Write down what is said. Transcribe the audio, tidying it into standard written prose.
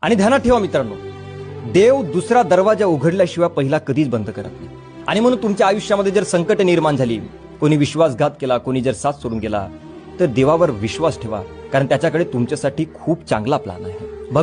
आणि ध्यानात ठेवा मित्रांनो, देव दुसरा दरवाजा उघडल्याशिवाय पहिला कधीच बंद करत नाही. आणि म्हणून तुमच्या आयुष्यामध्ये जर संकट निर्माण झाली, कोणी विश्वासघात केला, कोणी जर साथ सोडून गेला, तर देवावर विश्वास ठेवा, कारण त्याच्याकडे तुमच्यासाठी खूप चांगला प्लॅन आहे.